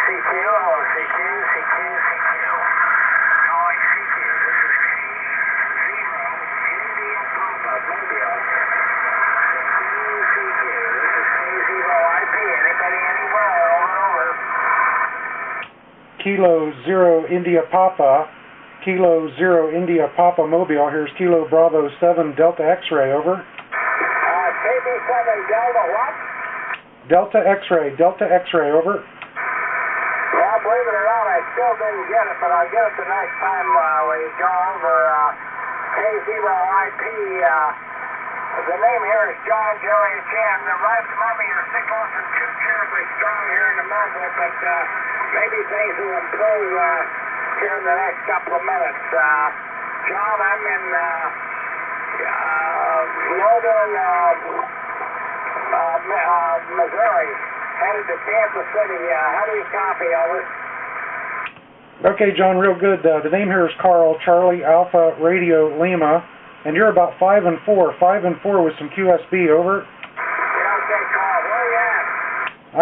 CQ, hello CQ, CQ, CQ. Calling CQ, this is K0 India Papa Mobile. CQ, this is K0 IP, anybody anywhere, over. Kilo 0 India Papa, Kilo 0 India Papa Mobile, here's Kilo Bravo 7 Delta X-ray, over. KB7 Delta what? Delta X-ray, over. Well, believe it or not, I still didn't get it, but I'll get it the next time we go over K0IP. The name here is John Joey Chan. Right at the moment, your signal isn't too terribly strong here in the mobile, but maybe things will improve here in the next couple of minutes. John, I'm in Logan, Missouri, headed to Kansas City. How do you copy, over? Okay, John, real good. The name here is Carl, Charlie Alpha Radio Lima, and you're about 5 and 4 with some QSB, over. Yeah, okay, Carl, where are you at?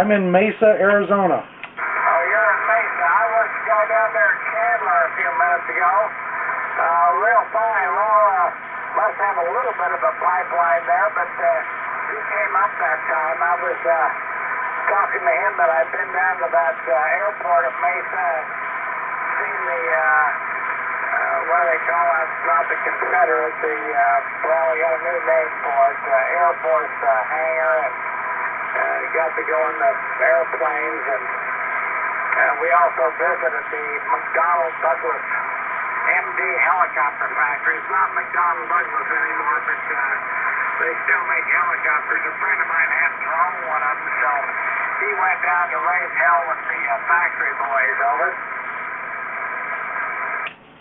I'm in Mesa, Arizona. Oh, you're in Mesa. I was going down there in Chandler a few minutes ago. Real fine. Well, must have a little bit of a pipeline there, but he came up that time. I was talking to him that I'd been down to that airport at Mesa and seen the, what do they call it? Not the Confederate, well, we got a new name for it, Air Force hangar, and got to go in the airplanes, and we also visited the McDonnell Douglas MD helicopter factory. It's not McDonnell Douglas anymore, but they still make helicopters. A friend of mine had to own one of them, so he went down to raise hell with the factory boys, over.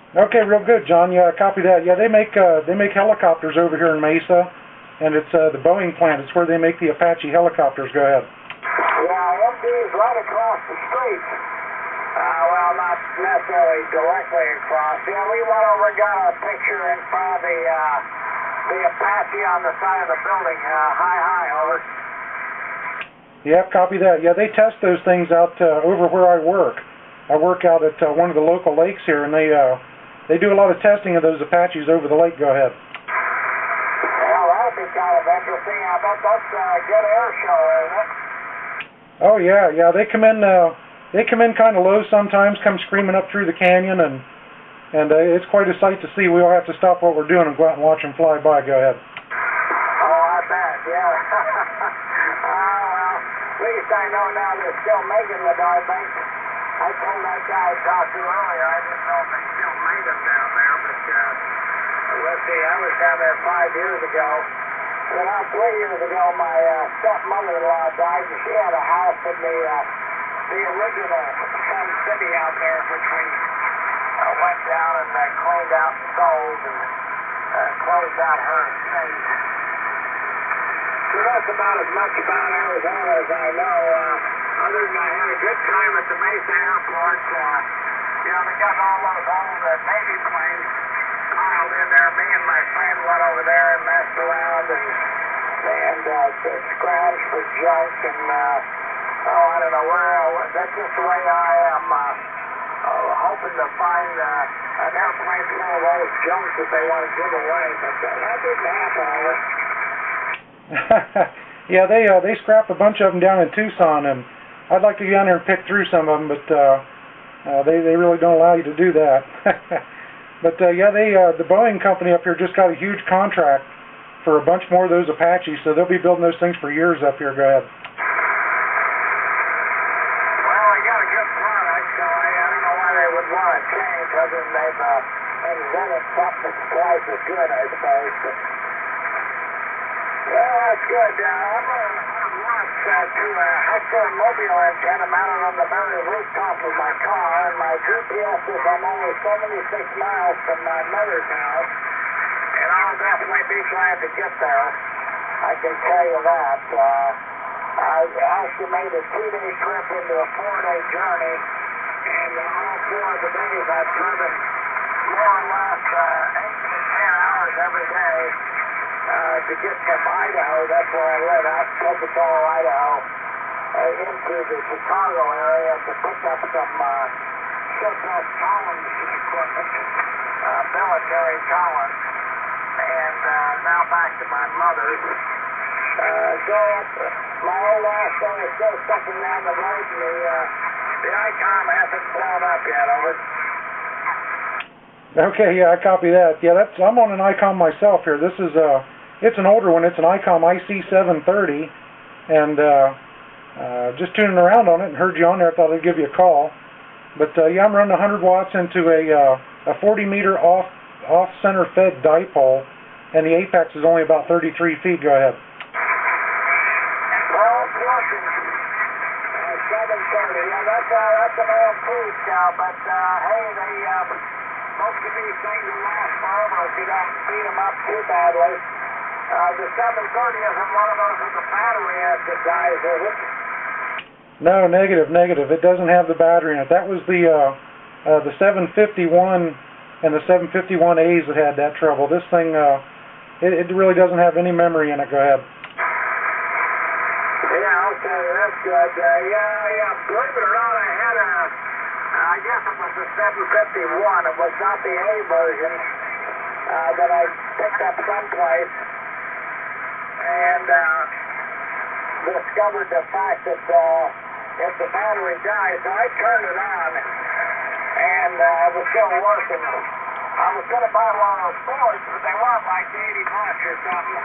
Okay, real good, John. Yeah, copy that. Yeah, they make helicopters over here in Mesa, and it's the Boeing plant. It's where they make the Apache helicopters. Go ahead. Yeah, MD's right across the street. Well, not necessarily directly across. Yeah, we went over and got our picture in front of the Apache on the side of the building. Hi, over. Yeah, copy that. Yeah, they test those things out over where I work. I work out at one of the local lakes here, and they do a lot of testing of those Apaches over the lake. Go ahead. Well, that'd be kind of interesting. I bet that's a good air show, isn't it? Oh yeah. They come in kind of low sometimes, come screaming up through the canyon, and it's quite a sight to see. We all have to stop what we're doing and go out and watch them fly by. Go ahead. Oh, I bet, yeah. Well, at least I know now they're still making the darn things. I told that guy I talked to earlier, I didn't know if they still made them down there, but let's see, I was down there 5 years ago. About 3 years ago, my stepmother-in-law died, and she had a house in the original Sun City out there, which we went down and cleaned out and sold and closed out her estate. So that's about as much about Arizona as I know. Other than I had a good time at the Mesa Airport. They got all those old Navy planes piled in there. Me and my friend went over there and messed around and scrounged for junk and I don't know where. That's just the way I am. Hoping to find an airplane full of those junks that they want to give away, but that didn't happen, over. Yeah, they scrap a bunch of them down in Tucson, and I'd like to get down there and pick through some of them, but they really don't allow you to do that. But yeah, the Boeing company up here just got a huge contract for a bunch more of those Apaches, so they'll be building those things for years up here. Go ahead. Well, they got a good product, so I don't know why they would want to change, other than they've invented something that's twice as good, I suppose. But, well, that's good. I'm on launch to a Hector mobile antenna mounted on the very rooftop of my car, and my GPS is I'm only 76 miles from my mother's house, and I'll definitely be glad to get there. I can tell you that. I estimate a 2-day trip into a 4-day journey, and all 4 of the days I've driven more or less 8 to 10 hours every day to get from Idaho. That's where I live, out in Pocatello, Idaho. into the Chicago area to pick up some surplus Collins equipment, military Collins, and now back to my mother's. So my old Aston is still sucking down the road, and the Icom hasn't blown up yet, over. Okay, yeah, I copy that. Yeah, I'm on an Icom myself here. This is it's an older one. It's an Icom IC-730, and just tuning around on it and heard you on there. I thought I'd give you a call. But yeah, I'm running 100 watts into a 40-meter off-center fed dipole, and the apex is only about 33 feet. Go ahead. Well, pushing 730. Yeah, that's an old piece, but hey, most of these things will last forever if you don't beat them up too badly. The 730 isn't one of those with the battery acid dies, is it? No, negative. It doesn't have the battery in it. That was the 751 and the 751As that had that trouble. This thing, it really doesn't have any memory in it. Go ahead. Yeah, okay, that's good. Yeah, believe it or not, I guess it was the 751. It was not the A version that I picked up someplace, and discovered the fact that if the battery dies, so I turned it on, and it was still working. I was going to buy one of those boards, but they weren't like $80 or something.